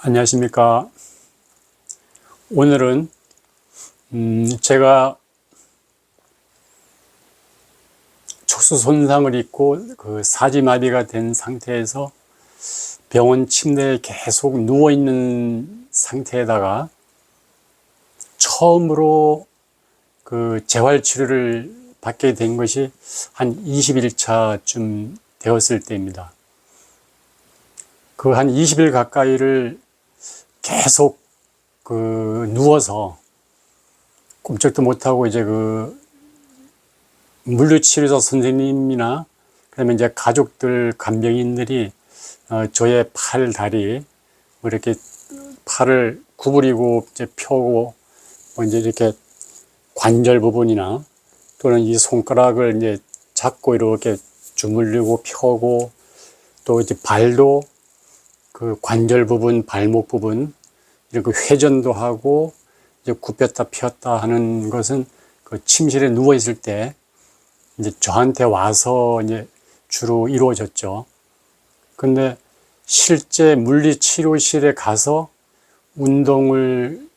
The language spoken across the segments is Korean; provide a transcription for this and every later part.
안녕하십니까. 오늘은 제가 척수 손상을 입고 그 사지마비가 된 상태에서 병원 침대에 계속 누워 있는 상태에다가 처음으로 그 재활치료를 받게 된 것이 한 20일차쯤 되었을 때입니다. 그 한 20일 가까이를 계속 누워서 꼼짝도 못하고 이제 물리치료사 선생님이나 그다음에 이제 가족들 간병인들이 저의 팔, 다리 뭐 이렇게 팔을 구부리고 이제 펴고 뭐 이제 이렇게 관절 부분이나 또는 이 손가락을 이제 잡고 이렇게 주물르고 펴고 또 이제 발도 그 관절 부분, 발목 부분 이렇게 회전도 하고 이제 굽혔다 폈다 하는 것은 그 침실에 누워 있을 때 이제 저한테 와서 이제 주로 이루어졌죠. 근데 실제 물리치료실에 가서 운동을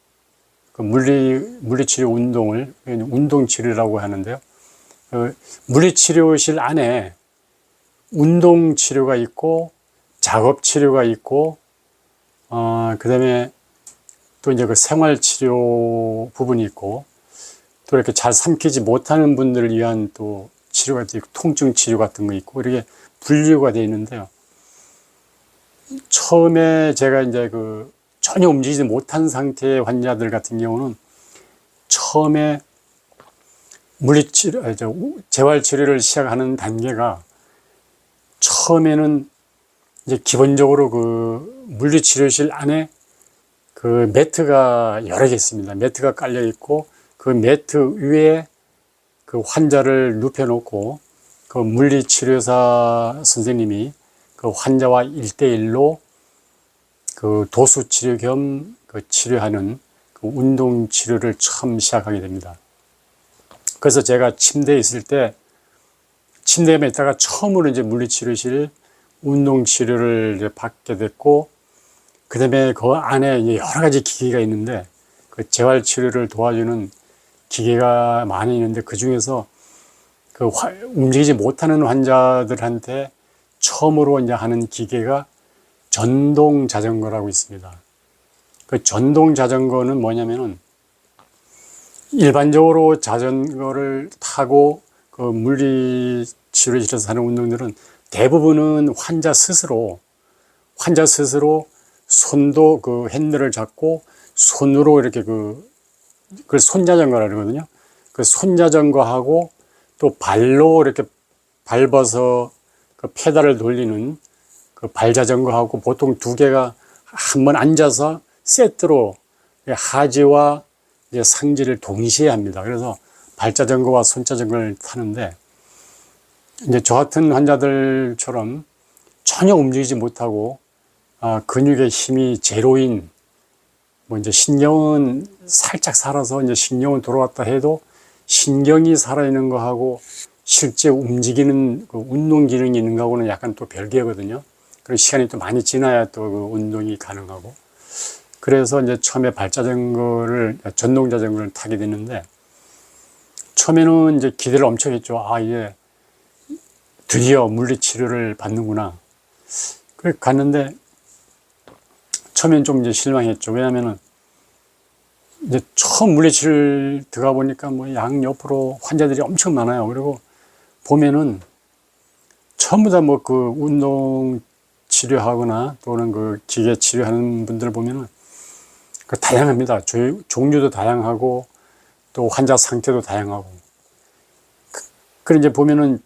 물리치료 운동을 운동치료라고 하는데요. 물리치료실 안에 운동치료가 있고 작업치료가 있고 그 다음에 또 이제 그 생활치료 부분이 있고 또 이렇게 잘 삼키지 못하는 분들을 위한 또 치료가 있고 통증 치료 같은 거 있고 이렇게 분류가 되어 있는데요. 처음에 제가 이제 전혀 움직이지 못한 상태의 환자들 같은 경우는 처음에 재활치료를 시작하는 단계가 처음에는 이제 기본적으로 물리치료실 안에 매트가 여러 개 있습니다. 매트가 깔려 있고 그 매트 위에 그 환자를 눕혀놓고 그 물리치료사 선생님이 그 환자와 1대1로 그 도수치료 겸 치료하는 운동치료를 처음 시작하게 됩니다. 그래서 제가 침대에 있을 때 침대에 있다가 처음으로 이제 물리치료실 운동치료를 이제 받게 됐고 그 다음에 그 안에 이제 여러 가지 기계가 있는데 그 재활치료를 도와주는 기계가 많이 있는데 그 중에서 움직이지 못하는 환자들한테 처음으로 이제 하는 기계가 전동 자전거라고 있습니다. 그 전동 자전거는 뭐냐면은 일반적으로 자전거를 타고 그 물리치료실에서 하는 운동들은 대부분은 환자 스스로 손도 그 핸들을 잡고 손으로 이렇게 그걸 손자전거라 그러거든요. 그 손자전거하고 또 발로 이렇게 밟아서 그 페달을 돌리는 그 발자전거하고 보통 두 개가 한번 앉아서 세트로 하지와 이제 상지를 동시에 합니다. 그래서 발자전거와 손자전거를 타는데 이제 저 같은 환자들처럼 전혀 움직이지 못하고 근육의 힘이 제로인 뭐 이제 신경은 살짝 살아서 이제 신경은 돌아왔다 해도 신경이 살아있는 거하고 실제 움직이는 그 운동 기능이 있는 거하고는 약간 또 별개거든요. 그리고 시간이 또 많이 지나야 또 그 운동이 가능하고 그래서 이제 처음에 전동 자전거를 타게 됐는데 처음에는 이제 기대를 엄청 했죠. 이제 드디어 물리치료를 받는구나. 그래 갔는데 처음엔 좀 이제 실망했죠. 왜냐면은 이제 처음 물리치료를 들어가 보니까 뭐 양옆으로 환자들이 엄청 많아요. 그리고 보면은 전부 다 뭐 운동 치료하거나 또는 기계 치료하는 분들 보면은 다양합니다. 종류도 다양하고 또 환자 상태도 다양하고. 그래 이제 보면은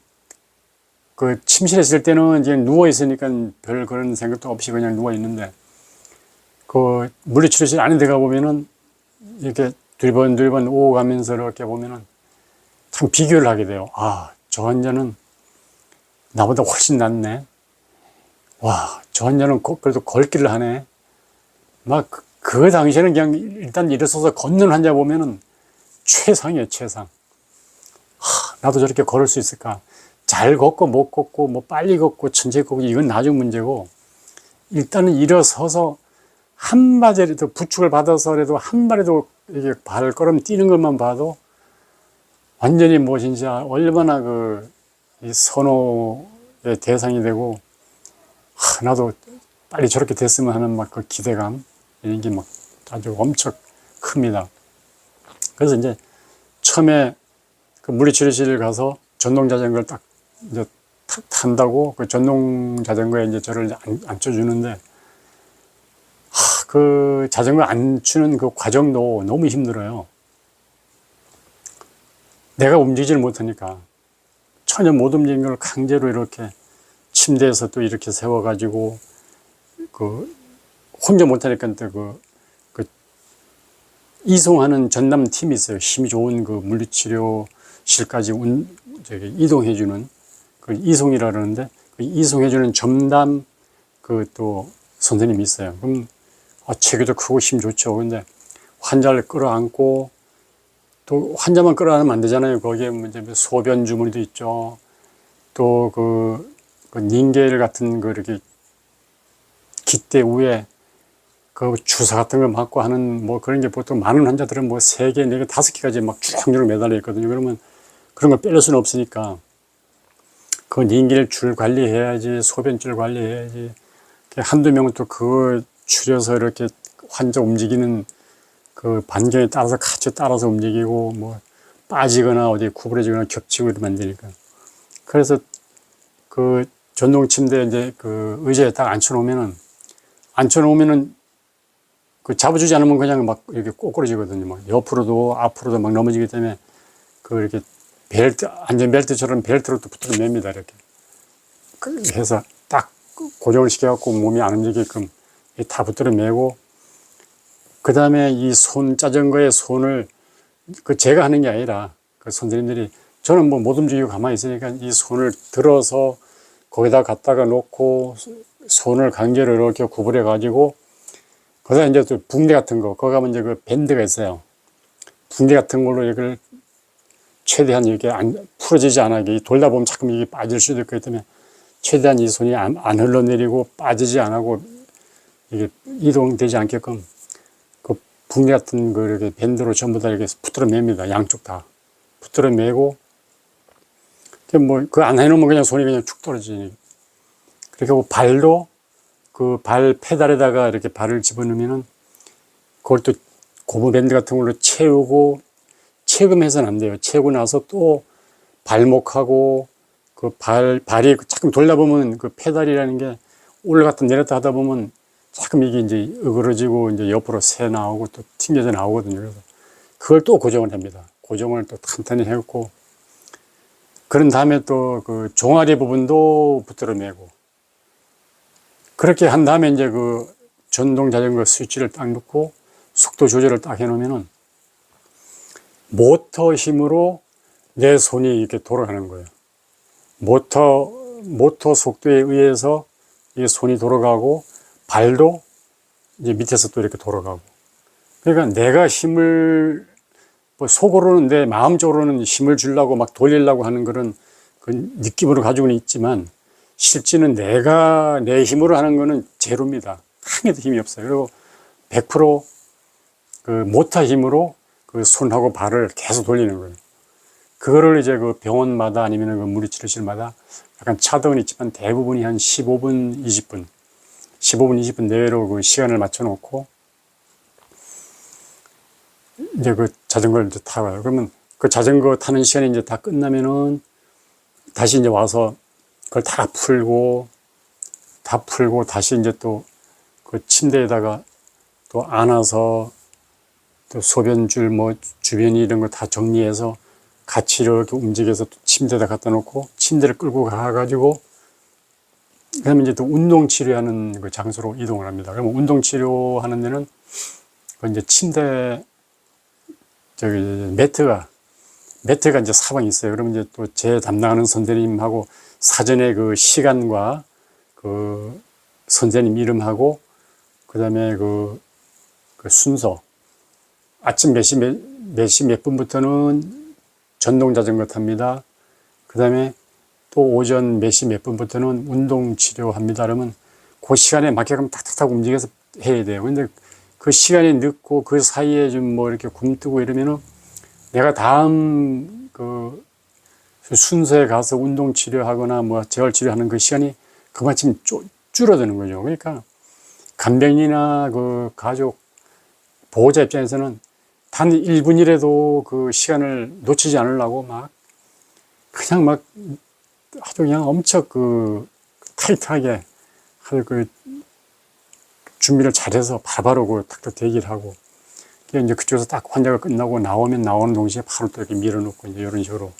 침실에 있을 때는 이제 누워 있으니까 별 그런 생각도 없이 그냥 누워 있는데 물리치료실 안에 들어가 보면은 이렇게 들번 오고 가면서 이렇게 보면은 참 비교를 하게 돼요. 저 환자는 나보다 훨씬 낫네. 저 환자는 그래도 걷기를 하네. 그 당시에는 그냥 일단 일어서서 걷는 환자 보면은 최상이에요, 최상. 나도 저렇게 걸을 수 있을까? 잘 걷고 못 걷고 뭐 빨리 걷고 천천히 걷고 이건 나중 문제고 일단은 일어서서 한마디라도 부축을 받아서라도 한 발이라도 이게 발걸음 뛰는 것만 봐도 완전히 뭐 진짜 얼마나 이 선호의 대상이 되고, 나도 빨리 저렇게 됐으면 하는 막 그 기대감, 이런 게 막 아주 엄청 큽니다. 그래서 이제 처음에 그 물리치료실 가서 전동 자전거를 딱 이제 탄다고 그 전동 자전거에 이제 저를 이제 앉혀주는데, 그 자전거 앉히는 그 과정도 너무 힘들어요. 내가 움직이지를 못하니까 전혀 못 움직이는 걸 강제로 이렇게 침대에서 또 이렇게 세워가지고 혼자 못하니까 또 이송하는 전담 팀이 있어요. 힘이 좋은 그 물리치료실까지 이동해주는 그 이송이라 그러는데, 그 이송해주는 전담 또 선생님이 있어요. 그럼 체격도 크고 힘 좋죠. 근데 환자를 끌어안고, 또 환자만 끌어안으면 안 되잖아요. 거기에 이제 소변 주머니도 있죠. 또 그 닌겔 같은 이렇게 깃대 위에 그 주사 같은 거 맞고 하는 뭐 그런 게 보통 많은 환자들은 뭐 3개, 4개, 5개까지 막 쭉 매달려 있거든요. 그러면 그런 걸 빼낼 수는 없으니까 그 닌겔 줄 관리해야지, 소변 줄 관리해야지. 한두 명은 또 그거 추려서 이렇게 환자 움직이는 그 반경에 따라서 같이 따라서 움직이고, 뭐 빠지거나 어디 구부러지거나 겹치고 이러면 안 되니까. 그래서 그 전동 침대에 이제 그 의자에 딱 앉혀놓으면은 그 잡아주지 않으면 그냥 막 이렇게 꼬꾸라지거든요. 막 옆으로도 앞으로도 막 넘어지기 때문에 그 이렇게 안전벨트처럼 벨트로 또 붙들어 맵니다. 이렇게. 해서 딱 고정을 시켜갖고 몸이 안 움직이게끔 다 붙들어 매고, 그 다음에 이 자전거의 손을 제가 하는 게 아니라 그 선생님들이, 저는 뭐 못 움직이고 가만히 있으니까 이 손을 들어서 거기다 갖다가 놓고 손을 강제로 이렇게 구부려 가지고, 거기다 이제 또 붕대 같은 거, 거기 가면 이제 그 밴드가 있어요. 붕대 같은 걸로 이걸 최대한 이렇게 풀어지지 않게, 돌다 보면 자꾸 이게 빠질 수도 있기 때문에 최대한 이 손이 안 흘러내리고 빠지지 않고 이게 이동되지 않게끔 그 붕대 같은 거 이렇게 밴드로 전부 다 이렇게 붙들어 맵니다. 양쪽 다 붙들어 매고, 뭐 그 안 해놓으면 그냥 손이 그냥 축 떨어지니. 그렇게 하고 발도 그 발 페달에다가 이렇게 발을 집어넣으면은 그걸 또 고무 밴드 같은 걸로 채우고, 채금해서는 안 돼요. 채우고 나서 또 발목하고 그 발이 조금 돌다 보면 그 페달이라는 게 올라갔다 내렸다 하다 보면 조금 이게 이제 으그러지고 이제 옆으로 새 나오고 또 튕겨져 나오거든요. 그래서 그걸 또 고정을 합니다. 고정을 또 탄탄히 해놓고, 그런 다음에 또 그 종아리 부분도 붙들어 매고, 그렇게 한 다음에 이제 그 전동 자전거 스위치를 딱 넣고 속도 조절을 딱 해놓으면은 모터 힘으로 내 손이 이렇게 돌아가는 거예요. 모터 속도에 의해서 이 손이 돌아가고, 발도 이제 밑에서 또 이렇게 돌아가고. 그러니까 내가 힘을, 뭐 속으로는, 내 마음적으로는 힘을 주려고 막 돌리려고 하는 그런 그 느낌으로 가지고는 있지만, 실제는 내가 내 힘으로 하는 거는 제로입니다. 하나도 힘이 없어요. 그리고 100% 그 모터 힘으로 그 손하고 발을 계속 돌리는 거예요. 그거를 이제 그 병원마다 아니면 그 물리치료실마다 약간 차등은 있지만 대부분이 한 15분, 20분 내외로 그 시간을 맞춰 놓고 이제 그 자전거를 이제 타고요. 그러면 그 자전거 타는 시간이 이제 다 끝나면은 다시 이제 와서 그걸 다 풀고 다시 이제 또 그 침대에다가 또 안아서 또 소변줄 뭐 주변이 이런 거 다 정리해서 같이 이렇게 움직여서 또 침대에다 갖다 놓고 침대를 끌고 가가지고, 그다음에 이제 또 운동 치료하는 그 장소로 이동을 합니다. 그러면 운동 치료하는 데는 그 이제 침대 매트가 이제 사방에 있어요. 그러면 이제 또 제 담당하는 선생님하고 사전에 그 시간과 그 선생님 이름하고 그다음에 그 순서, 아침 몇 시 몇 분부터는 전동 자전거 탑니다. 그다음에 또 오전 몇 시 몇 분부터는 운동 치료합니다. 그러면 그 시간에 맞게끔 탁탁탁 움직여서 해야 돼요. 근데 그 시간이 늦고 그 사이에 좀 뭐 이렇게 굶뜨고 이러면은 내가 다음 그 순서에 가서 운동 치료하거나 뭐 재활 치료하는 그 시간이 그만큼 줄어드는 거죠. 그러니까 간병인이나 그 가족 보호자 입장에서는 단 1분이라도 그 시간을 놓치지 않으려고 막 그냥 막 아주 그냥 엄청 그 타이트하게 할 그 준비를 잘해서 바로 그 탁탁 대기를 하고 이제 그쪽에서 딱 환자가 끝나고 나오면 나오는 동시에 바로 또 이렇게 밀어놓고 이제 이런 식으로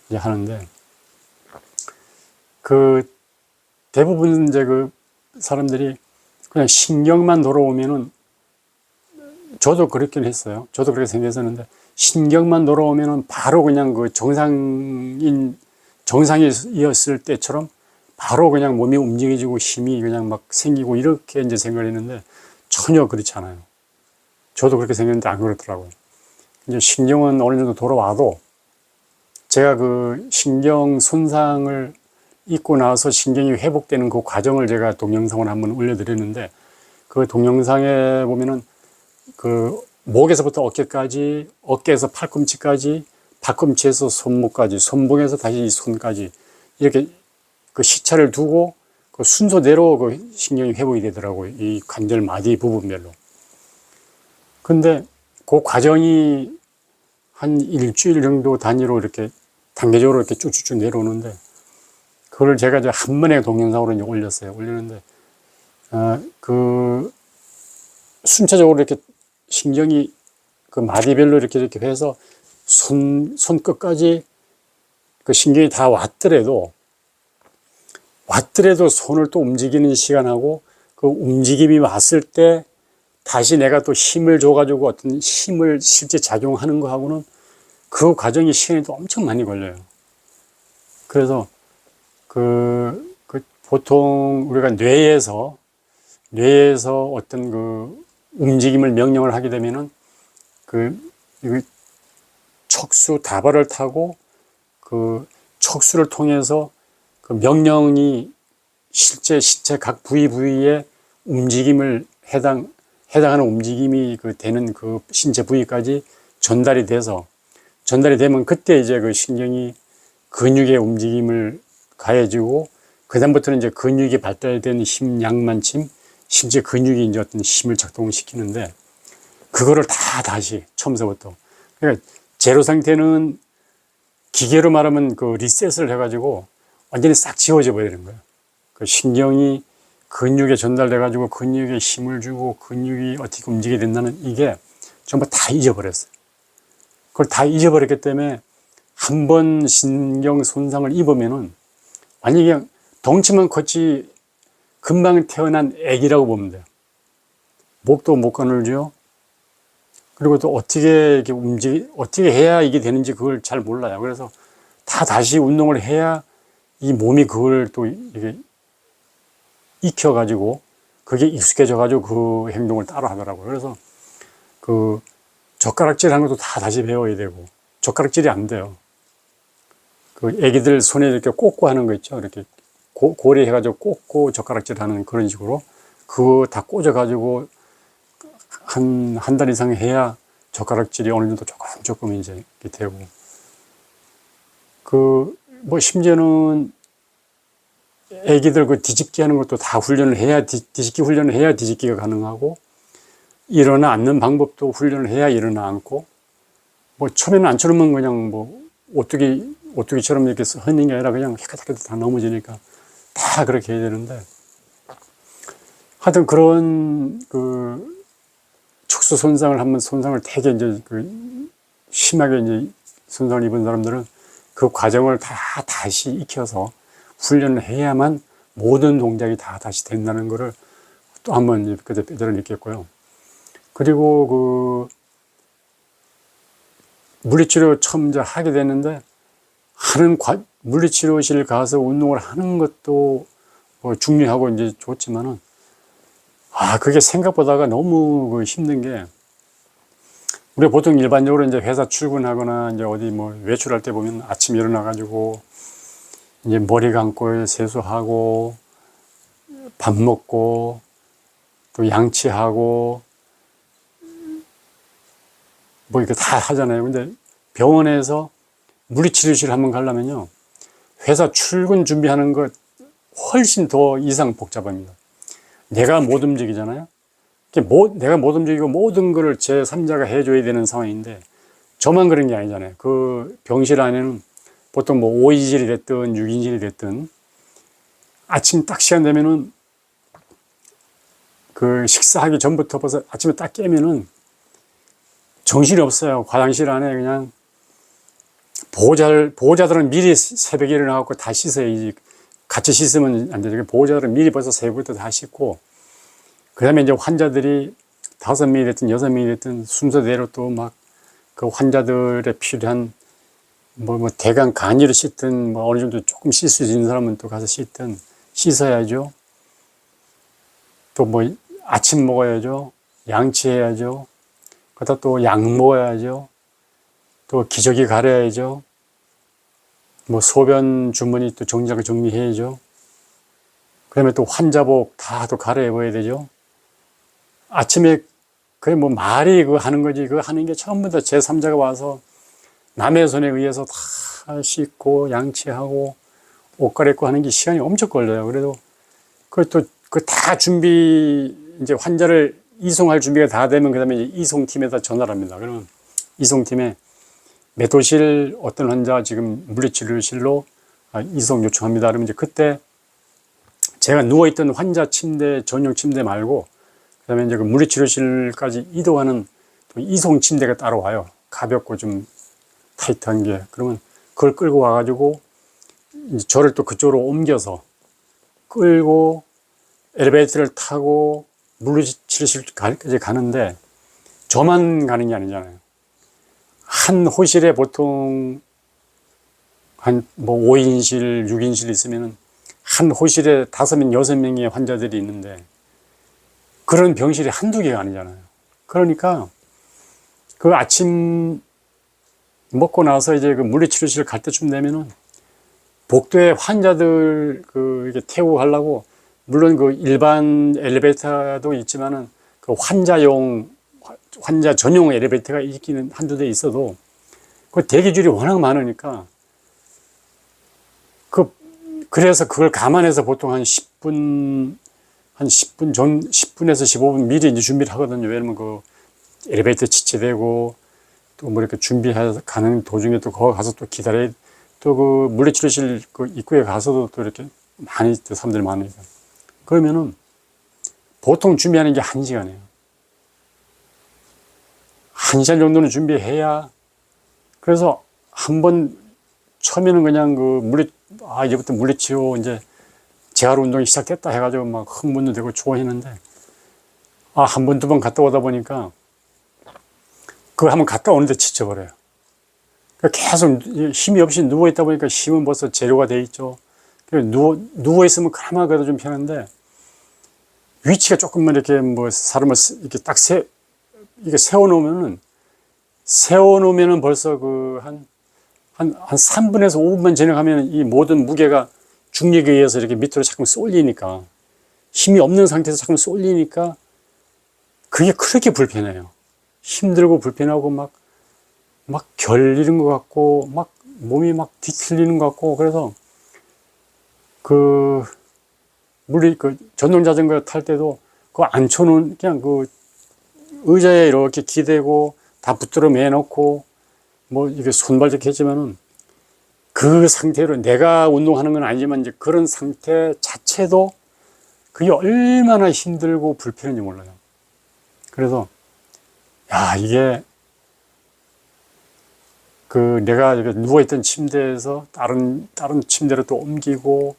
이제 하는데 그 대부분 이제 그 사람들이 그냥 신경만 돌아오면은 저도 그렇긴 했어요. 저도 그렇게 생각했었는데 신경만 돌아오면은 바로 그냥 그 정상이었을 때처럼 바로 그냥 몸이 움직여지고 힘이 그냥 막 생기고 이렇게 이제 생각을 했는데 전혀 그렇지 않아요. 저도 그렇게 생각했는데 안 그렇더라고요. 이제 신경은 어느 정도 돌아와도 제가 그 신경 손상을 입고 나서 신경이 회복되는 그 과정을 제가 동영상을 한번 올려드렸는데 그 동영상에 보면은 그 목에서부터 어깨까지, 어깨에서 팔꿈치까지, 팔꿈치에서 손목까지, 손목에서 다시 손까지 이렇게 그 시차를 두고 그 순서대로 그 신경이 회복이 되더라고요. 이 관절 마디 부분별로. 근데 그 과정이 한 일주일 정도 단위로 이렇게 단계적으로 이렇게 쭉쭉쭉 내려오는데 그걸 제가 이제 한 번에 동영상으로 이제 올렸어요. 올리는데, 그 순차적으로 이렇게 신경이 그 마디별로 이렇게 해서 손끝까지 그 신경이 다 왔더라도 손을 또 움직이는 시간하고 그 움직임이 왔을 때 다시 내가 또 힘을 줘가지고 어떤 힘을 실제 작용하는 거하고는 그 과정이 시간이 또 엄청 많이 걸려요. 그래서 그 보통 우리가 뇌에서 어떤 그 움직임을 명령을 하게 되면은 그 척수 다발을 타고 그 척수를 통해서 그 명령이 실제 신체 각 부위에 움직임을 해당하는 움직임이 그 되는 그 신체 부위까지 전달이 되면 그때 이제 그 신경이 근육의 움직임을 가해지고 그다음부터는 이제 근육이 발달된 힘 양만침 실제 근육이 이제 어떤 힘을 작동시키는데 그거를 다 다시 처음서부터 그러니까 제로 상태는 기계로 말하면 그 리셋을 해가지고 완전히 싹 지워져 버리는 거예요. 그 신경이 근육에 전달돼 가지고 근육에 힘을 주고 근육이 어떻게 움직이게 된다는 이게 전부 다 잊어버렸어요. 그걸 다 잊어버렸기 때문에 한 번 신경 손상을 입으면은 완전히 그냥 덩치만 컸지 금방 태어난 애기라고 보면 돼요. 목도 못 가늘죠. 그리고 또 어떻게 이렇게 어떻게 해야 이게 되는지 그걸 잘 몰라요. 그래서 다 다시 운동을 해야 이 몸이 그걸 또 이렇게 익혀가지고 그게 익숙해져가지고 그 행동을 따라 하더라고요. 그래서 그 젓가락질 하는 것도 다 다시 배워야 되고 젓가락질이 안 돼요. 그 애기들 손에 이렇게 꽂고 하는 거 있죠. 이렇게 고리 해가지고 꽂고 젓가락질 하는 그런 식으로 그거 다 꽂아가지고 한 달 이상 해야 젓가락질이 어느 정도 조금 이제 이렇게 되고 그 뭐 심지어는 애기들 그 뒤집기 하는 것도 다 훈련을 해야 뒤집기 훈련을 해야 뒤집기가 가능하고 일어나 앉는 방법도 훈련을 해야 일어나 앉고 뭐 처음에는 안처럼은 그냥 뭐 오뚜기처럼 이렇게 하는 게 아니라 그냥 헷갈헷갈 다 넘어지니까 다 그렇게 해야 되는데 하여튼 그런 그 척수 손상을 되게 이제 그 심하게 이제 손상을 입은 사람들은 그 과정을 다 다시 익혀서 훈련을 해야만 모든 동작이 다 다시 된다는 거를 또 한번 그때 뼈저리 느꼈고요. 그리고 그 물리치료 처음 이제 하게 됐는데 물리치료실 가서 운동을 하는 것도 뭐 중요하고 이제 좋지만은 그게 생각보다가 너무 그 힘든 게 우리가 보통 일반적으로 이제 회사 출근하거나 이제 어디 뭐 외출할 때 보면 아침 일어나가지고 이제 머리 감고 세수하고 밥 먹고 또 양치하고 뭐 이렇게 다 하잖아요. 근데 병원에서 물리치료실 한번 가려면요, 회사 출근 준비하는 것 훨씬 더 이상 복잡합니다. 내가 못 움직이잖아요. 내가 못 움직이고 모든 거를 제3자가 해줘야 되는 상황인데, 저만 그런 게 아니잖아요. 그 병실 안에는 보통 뭐 5인실이 됐든 6인실이 됐든 아침 딱 시간 되면은 그 식사하기 전부터 벌써 아침에 딱 깨면은 정신이 없어요. 화장실 안에 그냥 보호자들은 미리 새벽에 일어나갖고 다 씻어야지. 같이 씻으면 안 되죠. 보호자들은 미리 벌써 새벽부터 다 씻고, 그 다음에 이제 환자들이 5명이 됐든 6명이 됐든 순서대로 또 막 그 환자들의 필요한 뭐 대강 간이를 씻든 뭐 어느 정도 조금 씻을 수 있는 사람은 또 가서 씻어야죠. 또 뭐 아침 먹어야죠. 양치해야죠. 그러다 또 약 먹어야죠. 또 기저귀 가려야죠. 뭐 소변 주머니 또 정리하고 정리해야죠. 그 다음에 또 환자복 다 또 갈아입어야 되죠. 아침에 그게 뭐 말이 그거 하는 거지, 그거 하는 게 전부 다 제3자가 와서 남의 손에 의해서 다 씻고 양치하고 옷 갈아입고 하는 게 시간이 엄청 걸려요. 그래도 그것도 그 다 이제 환자를 이송할 준비가 다 되면 그 다음에 이송팀에다 전화를 합니다. 그러면 이송팀에 몇 호실 어떤 환자 지금 물리치료실로 이송 요청합니다. 그러면 이제 그때 제가 누워있던 환자 침대, 전용 침대 말고 그 다음에 이제 그 물리치료실까지 이동하는 이송 침대가 따로 와요. 가볍고 좀 타이트한 게. 그러면 그걸 끌고 와가지고 이제 저를 또 그쪽으로 옮겨서 끌고 엘리베이터를 타고 물리치료실까지 가는데, 저만 가는 게 아니잖아요. 한 호실에 보통 한 뭐 5인실, 6인실 있으면은 한 호실에 5명, 6명의 환자들이 있는데, 그런 병실이 한두 개가 아니잖아요. 그러니까 그 아침 먹고 나서 이제 그 물리치료실 갈 때쯤 되면은 복도에 환자들 이렇게 태우고 가려고, 물론 그 일반 엘리베이터도 있지만은 그 환자 전용 엘리베이터가 있기는 한두 대 있어도 그 대기줄이 워낙 많으니까 그래서 그걸 감안해서 보통 한 10분 전, 10분에서 15분 미리 이제 준비를 하거든요. 왜냐면 그 엘리베이터 지체되고 또 뭐 이렇게 준비해서 가는 도중에 또 거기 가서 또 기다려야, 또 그 물리치료실 그 입구에 가서도 또 이렇게 많이 사람들이 많으니까. 그러면은 보통 준비하는 게 1시간이에요. 1시간 정도는 준비해야, 그래서 한번 처음에는 그냥 이제부터 물리치료 이제 재활 운동이 시작됐다 해가지고 막 흥분도 되고 좋아했는데, 한 번, 두 번 갔다 오다 보니까 그거 한번 갔다 오는데 지쳐버려요. 계속 힘이 없이 누워있다 보니까 힘은 벌써 재료가 돼 있죠. 누워있으면 그나마 그래도 좀 편한데, 위치가 조금만 이렇게 뭐 사람을 이렇게 딱 이게 세워놓으면은 벌써 한 3분에서 5분만 지나가면 이 모든 무게가 중력에 의해서 이렇게 밑으로 자꾸 쏠리니까, 힘이 없는 상태에서 자꾸 쏠리니까 그게 그렇게 불편해요. 힘들고 불편하고 막 결리는 것 같고 막 몸이 막 뒤틀리는 것 같고. 그래서 전동 자전거 탈 때도 그거 앉혀놓은 그냥 그 의자에 이렇게 기대고 다 붙들어 매놓고 뭐 이게 손발 이렇게 했지만은, 그 상태로 내가 운동하는 건 아니지만 이제 그런 상태 자체도 그게 얼마나 힘들고 불편한지 몰라요. 그래서 이게 내가 누워있던 침대에서 다른 침대로 또 옮기고,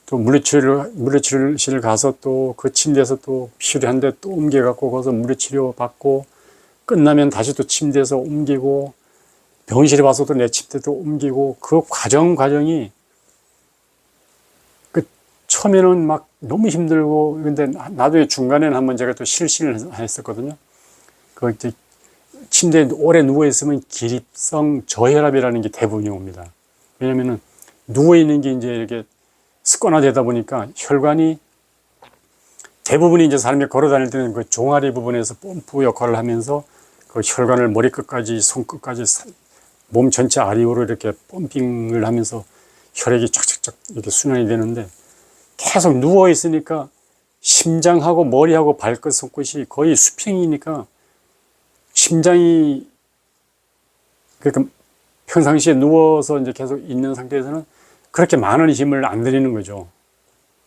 또 물리치료실 가서 또 그 침대에서 또 필요한데 또 옮겨갖고 거기서 물리치료 받고, 끝나면 다시 또 침대에서 옮기고, 병실에 와서 또 내 침대도 옮기고, 그 과정이 처음에는 막 너무 힘들고, 근데 나중에 중간에는 한번 제가 또 실신을 했었거든요. 이제 침대에 오래 누워있으면 기립성 저혈압이라는 게 대부분이 옵니다. 왜냐면은 누워있는 게 이제 이렇게 습관화되다 보니까 혈관이 대부분이 이제 사람이 걸어 다닐 때는 그 종아리 부분에서 펌프 역할을 하면서 그 혈관을 머리끝까지 손끝까지 몸 전체 아리오로 이렇게 펌핑을 하면서 혈액이 쫙쫙쫙 이렇게 순환이 되는데 계속 누워 있으니까 심장하고 머리하고 발끝 손끝이 거의 수평이니까 심장이 그러니까 평상시에 누워서 이제 계속 있는 상태에서는 그렇게 많은 힘을 안 들이는 거죠.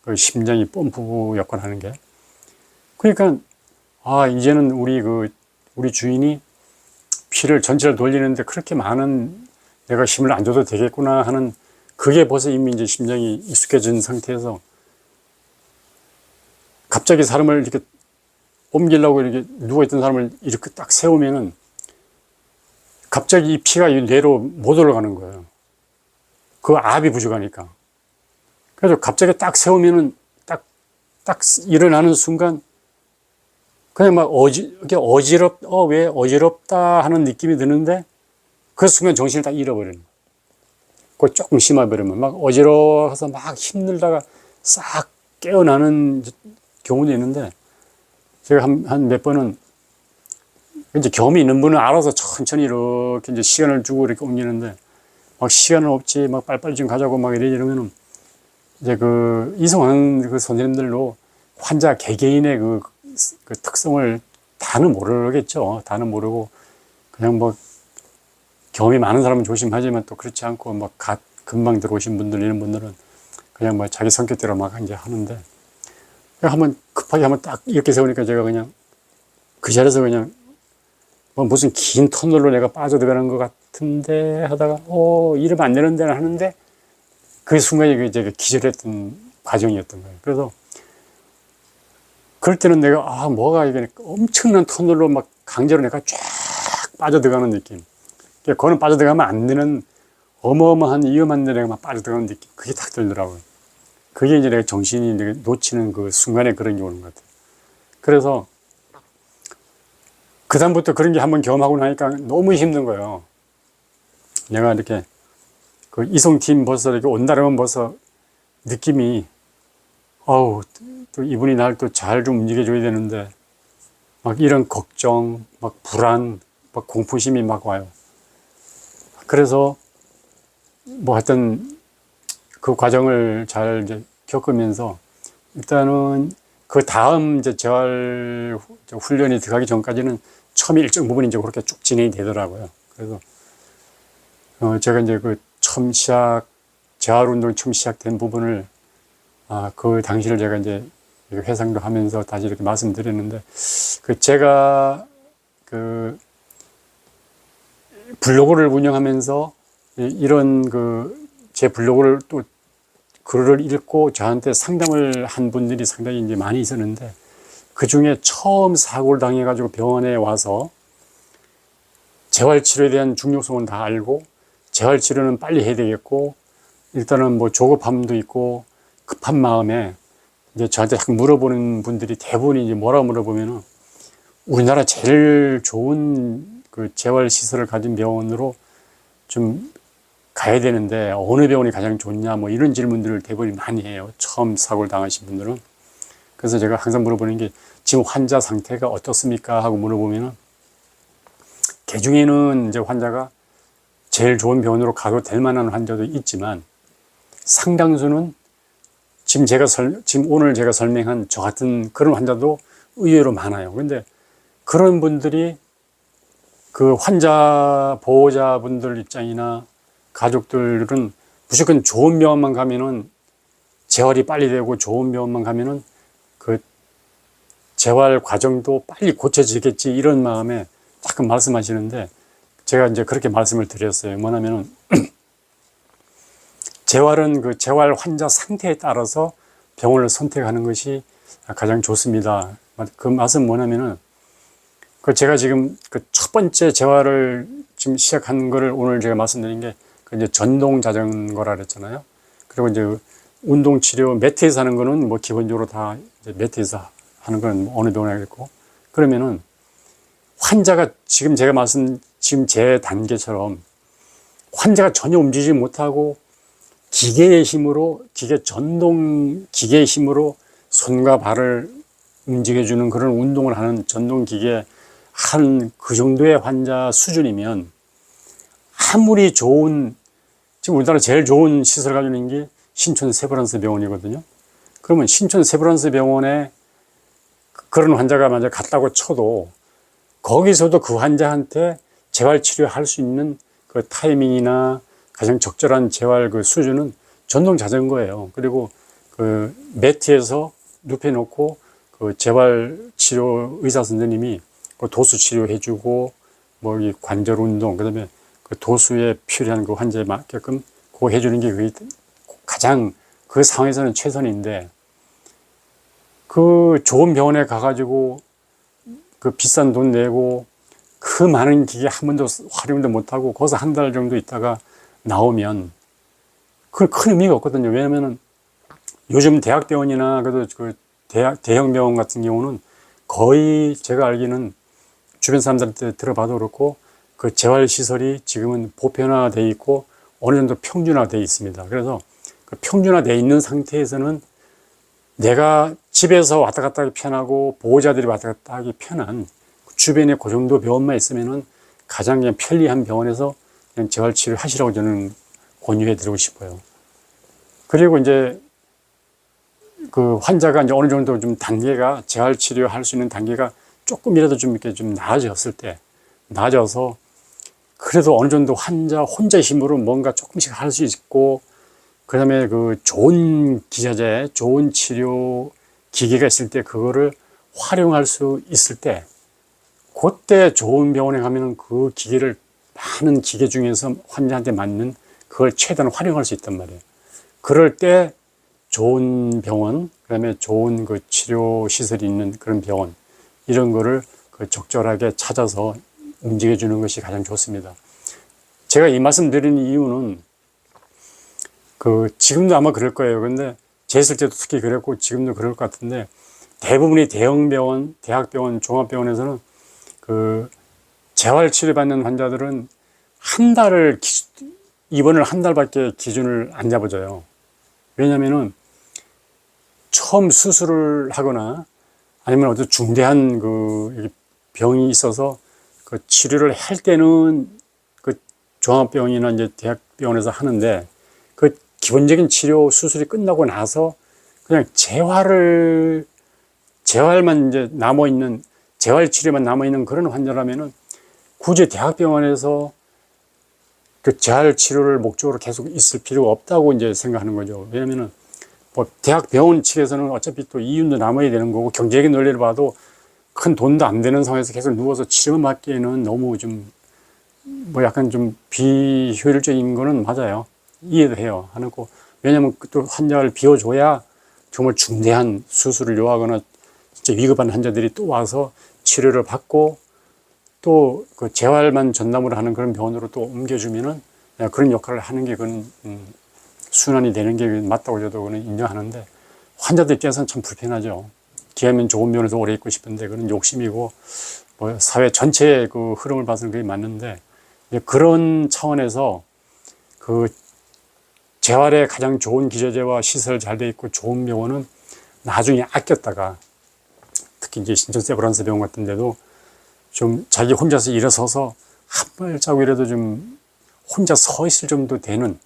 그 심장이 펌프 역할을 하는 게. 그러니까 이제는 우리 주인이 피를 전체를 돌리는데 그렇게 많은 내가 힘을 안 줘도 되겠구나 하는 그게 벌써 이미 이제 심장이 익숙해진 상태에서 갑자기 사람을 이렇게 옮기려고 이렇게 누워있던 사람을 이렇게 딱 세우면은 갑자기 이 피가 이 뇌로 못 올라가는 거예요. 그 압이 부족하니까. 그래서 갑자기 딱 세우면은 딱 일어나는 순간 그냥 막 왜 어지럽다 하는 느낌이 드는데 그 순간 정신을 딱 잃어버리는 거예요. 그거 조금 심해버리면 막 어지러워서 막 힘들다가 싹 깨어나는 경우도 있는데 제가 한 몇 번은 이제 경험이 있는 분은 알아서 천천히 이렇게 이제 시간을 주고 이렇게 옮기는데 막 시간은 없지 막 빨리빨리 좀 가자고 막 이러면은 이제 그 이성한 그 선생님들로 환자 개개인의 그 특성을 다는 모르겠죠. 다는 모르고 그냥 뭐 경험이 많은 사람은 조심하지만 또 그렇지 않고 막 금방 들어오신 분들 이런 분들은 그냥 뭐 자기 성격대로 막 이제 하는데 한번 급하게 한번 딱 이렇게 세우니까 제가 그냥 그 자리에서 그냥 뭐 무슨 긴 터널로 내가 빠져들어가는 것 같은데 하다가 이러면 안 되는데 하는데 그 순간이 제가 기절했던 과정이었던 거예요. 그래서 그럴 때는 내가 뭐가 이게 엄청난 터널로 막 강제로 내가 쫙 빠져들어가는 느낌. 그거는 빠져들어가면 안 되는 어마어마한 위험한 데 내가 막 빠져들어가는 느낌. 그게 딱 들더라고요. 그게 이제 내가 정신이 내가 놓치는 그 순간에 그런 게 오는 것 같아요. 그래서 그다음부터 그런 게 한번 경험하고 나니까 너무 힘든 거예요. 내가 이렇게 그 이송팀 벌써 이렇게 온다라면 벌써 느낌이 또 이분이 날 또 잘 좀 움직여줘야 되는데 막 이런 걱정, 막 불안, 막 공포심이 막 와요. 그래서 뭐 하여튼 그 과정을 잘 이제 겪으면서 일단은 그 다음 이제 재활 훈련이 들어가기 전까지는 처음 일정 부분이 이제 그렇게 쭉 진행이 되더라고요. 그래서 제가 이제 그 재활 운동이 처음 시작된 부분을 그 당시를 제가 이제 회상도 하면서 다시 이렇게 말씀드렸는데 제가 그 블로그를 운영하면서 이런 제 블로그를 또 글을 읽고 저한테 상담을 한 분들이 상당히 이제 많이 있었는데 그 중에 처음 사고를 당해가지고 병원에 와서 재활치료에 대한 중요성은 다 알고 재활치료는 빨리 해야 되겠고 일단은 뭐 조급함도 있고 급한 마음에 이제 저한테 물어보는 분들이 대부분이 이제 뭐라 물어보면은 우리나라 제일 좋은 그 재활시설을 가진 병원으로 좀 가야 되는데 어느 병원이 가장 좋냐 뭐 이런 질문들을 대부분 많이 해요. 처음 사고를 당하신 분들은. 그래서 제가 항상 물어보는 게 지금 환자 상태가 어떻습니까? 하고 물어보면은 그 중에는 이제 환자가 제일 좋은 병원으로 가도 될 만한 환자도 있지만 상당수는 지금 오늘 제가 설명한 저 같은 그런 환자도 의외로 많아요. 근데 그런 분들이 그 환자 보호자분들 입장이나 가족들은 무조건 좋은 병원만 가면은 재활이 빨리 되고 좋은 병원만 가면은 그 재활 과정도 빨리 고쳐지겠지 이런 마음에 자꾸 말씀하시는데 제가 이제 그렇게 말씀을 드렸어요. 뭐냐면은 재활은 그 재활 환자 상태에 따라서 병원을 선택하는 것이 가장 좋습니다. 그 말은 뭐냐면은 제가 지금 그 첫 번째 재활을 지금 시작한 거를 오늘 제가 말씀드린 게 이제 전동 자전거라 그랬잖아요. 그리고 이제 운동 치료 매트에서 하는 거는 뭐 기본적으로 다 이제 매트에서 하는 건 어느 병원에 있고 그러면은 환자가 지금 지금 제 단계처럼 환자가 전혀 움직이지 못하고 기계의 힘으로 손과 발을 움직여주는 그런 운동을 하는 전동기계 한 그 정도의 환자 수준이면 아무리 좋은, 지금 우리나라 제일 좋은 시설 가지고 있는 게 신촌 세브란스 병원이거든요. 그러면 신촌 세브란스 병원에 그런 환자가 만약 갔다고 쳐도 거기서도 그 환자한테 재활치료할 수 있는 그 타이밍이나 가장 적절한 재활 그 수준은 전동 자전거예요. 그리고 그 매트에서 눕혀놓고 그 재활치료 의사 선생님이 그 도수 치료해주고 뭐 이 관절 운동, 그다음에 그 도수에 필요한 그 환자에 맞게끔 그거 해주는 게 그게 가장 그 상황에서는 최선인데, 그 좋은 병원에 가가지고 그 비싼 돈 내고 그 많은 기계 한 번도 활용도 못하고 거기서 한 달 정도 있다가 나오면 그 큰 의미가 없거든요. 왜냐면은 요즘 대학병원이나 그래도 그 대형 병원 같은 경우는 거의 제가 알기는 주변 사람들한테 들어봐도 그렇고 그 재활시설이 지금은 보편화되어 있고 어느 정도 평준화되어 있습니다. 그래서 그 평준화되어 있는 상태에서는 내가 집에서 왔다 갔다 하기 편하고 보호자들이 왔다 갔다 하기 편한 주변에 그 정도 병원만 있으면은 가장 그냥 편리한 병원에서 그냥 재활치료 하시라고 저는 권유해 드리고 싶어요. 그리고 이제 그 환자가 이제 어느 정도 좀 단계가 재활치료 할 수 있는 단계가 조금이라도 좀 이렇게 좀 나아졌을 때, 나아져서 그래도 어느 정도 환자 혼자의 힘으로 뭔가 조금씩 할 수 있고, 그 다음에 그 좋은 기자재, 좋은 치료 기계가 있을 때 그거를 활용할 수 있을 때, 그때 좋은 병원에 가면은 그 기계를 많은 기계 중에서 환자한테 맞는 그걸 최대한 활용할 수 있단 말이에요. 그럴 때 좋은 병원, 그 다음에 좋은 그 치료 시설이 있는 그런 병원, 이런 거를 그 적절하게 찾아서 움직여주는 것이 가장 좋습니다. 제가 이 말씀 드리는 이유는 그 지금도 아마 그럴 거예요. 근데 제 있을 때도 특히 그랬고 지금도 그럴 것 같은데, 대부분의 대형병원, 대학병원, 종합병원에서는 그 재활치료 받는 환자들은 한 달을 입원을 한 달밖에 기준을 안 잡아줘요. 왜냐면은 처음 수술을 하거나 아니면 어떤 중대한 그 병이 있어서 그 치료를 할 때는 그 종합병원이나 이제 대학병원에서 하는데, 그 기본적인 치료 수술이 끝나고 나서 그냥 재활만 이제 남아있는, 재활치료만 남아있는 그런 환자라면은 굳이 대학병원에서 그 재활치료를 목적으로 계속 있을 필요가 없다고 이제 생각하는 거죠. 왜냐면은 뭐 대학병원 측에서는 어차피 또 이윤도 남아야 되는 거고, 경제적인 논리를 봐도 큰 돈도 안 되는 상황에서 계속 누워서 치료만 받기에는 너무 좀 뭐 약간 좀 비효율적인 거는 맞아요. 이해도 해요. 하고, 왜냐면 또 환자를 비워줘야 정말 중대한 수술을 요하거나 진짜 위급한 환자들이 또 와서 치료를 받고 또 그 재활만 전담으로 하는 그런 병원으로 또 옮겨주면은 그런 역할을 하는 게 그건 순환이 되는 게 맞다고 저도 그는 인정하는데, 환자들 입장에서는 참 불편하죠. 기회면 좋은 병원에서 오래 있고 싶은데 그런 욕심이고 뭐 사회 전체의 그 흐름을 봐서는 그게 맞는데, 그런 차원에서 그 재활에 가장 좋은 기저제와 시설 잘 돼 있고 좋은 병원은 나중에 아꼈다가, 특히 이제 신촌 세브란스 병원 같은 데도 좀 자기 혼자서 일어서서 한 발자국이라도 좀 혼자 서 있을 정도 되는,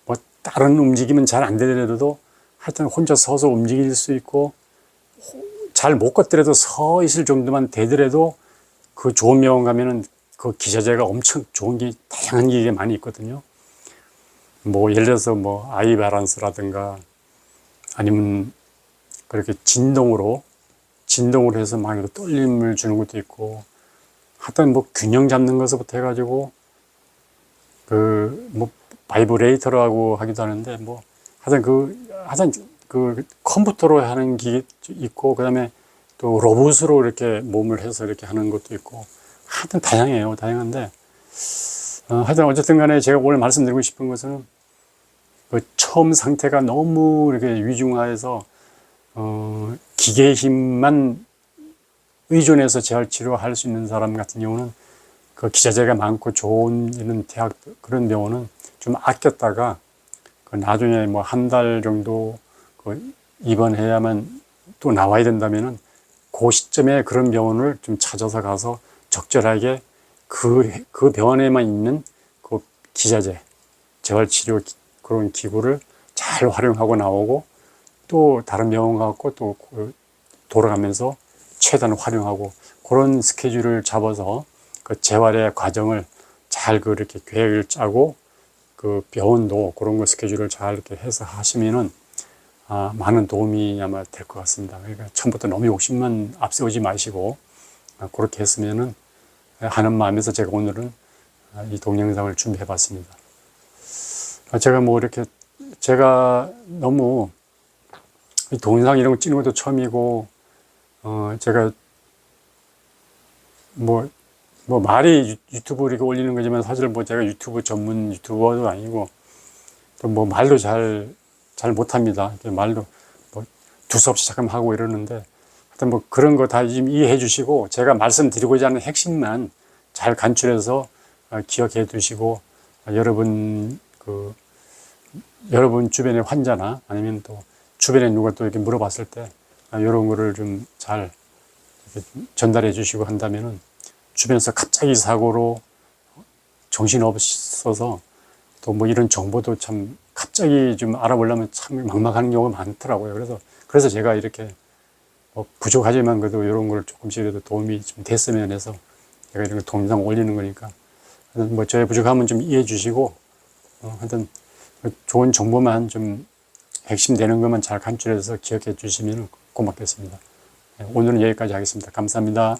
뭐 다른 움직임은 잘 안 되더라도 하여튼 혼자 서서 움직일 수 있고 잘 못 걷더라도 서 있을 정도만 되더라도 그 좋은 병원 가면은 그 기자재가 엄청 좋은 게 다양한 게 많이 있거든요. 뭐 예를 들어서 뭐 아이 바란스라든가 아니면 그렇게 진동으로 해서 막 이렇게 떨림을 주는 것도 있고, 하여튼 뭐 균형 잡는 것부터 해가지고 그 뭐 바이브레이터라고 하기도 하는데, 뭐 하여튼 그 컴퓨터로 하는 기계 있고, 그다음에 또 로봇으로 이렇게 몸을 해서 이렇게 하는 것도 있고, 하여튼 다양해요. 다양한데 하여튼 어쨌든 간에 제가 오늘 말씀드리고 싶은 것은 그 처음 상태가 너무 이렇게 위중하여서 기계의 힘만 의존해서 재활치료할 수 있는 사람 같은 경우는 그 기자재가 많고 좋은 이런 대학 그런 병원은 좀 아꼈다가 그 나중에 뭐 한 달 정도 그 입원해야만 또 나와야 된다면은 그 시점에 그런 병원을 좀 찾아서 가서 적절하게 그 병원에만 있는 그 기자재, 재활치료 그런 기구를 잘 활용하고 나오고, 또 다른 병원 가고 또 돌아가면서 최대한 활용하고, 그런 스케줄을 잡아서 그 재활의 과정을 잘 이렇게 계획을 짜고, 그 병원도 그런 거 스케줄을 잘 이렇게 해서 하시면은 많은 도움이 아마 될 것 같습니다. 그러니까 처음부터 너무 욕심만 앞세우지 마시고 그렇게 했으면은 하는 마음에서 제가 오늘은 이 동영상을 준비해 봤습니다. 제가 뭐 이렇게 제가 너무 이 동영상 이런 거 찍는 것도 처음이고 제가 뭐 말이 유튜브 이렇게 올리는 거지만 사실 뭐 제가 유튜브 전문 유튜버도 아니고 또 뭐 말도 잘 못합니다. 말도 뭐 두서없이 잠깐 하고 이러는데 하여튼 뭐 그런 거 다 이해해 주시고 제가 말씀드리고자 하는 핵심만 잘 간추려서 기억해 두시고 여러분 여러분 주변의 환자나 아니면 또 주변에 누가 또 이렇게 물어봤을 때 이런 거를 좀 잘 전달해 주시고 한다면은 주변에서 갑자기 사고로 정신없어서 또 뭐 이런 정보도 참 갑자기 좀 알아보려면 참 막막한 경우가 많더라고요. 그래서 제가 이렇게 뭐 부족하지만 그래도 이런 걸 조금씩이라도 도움이 좀 됐으면 해서 제가 이런 걸 동영상 올리는 거니까 뭐 저의 부족함은 좀 이해해 주시고 하여튼 좋은 정보만 좀 핵심 되는 것만 잘 간추려서 기억해 주시면 고맙겠습니다. 오늘은 여기까지 하겠습니다. 감사합니다.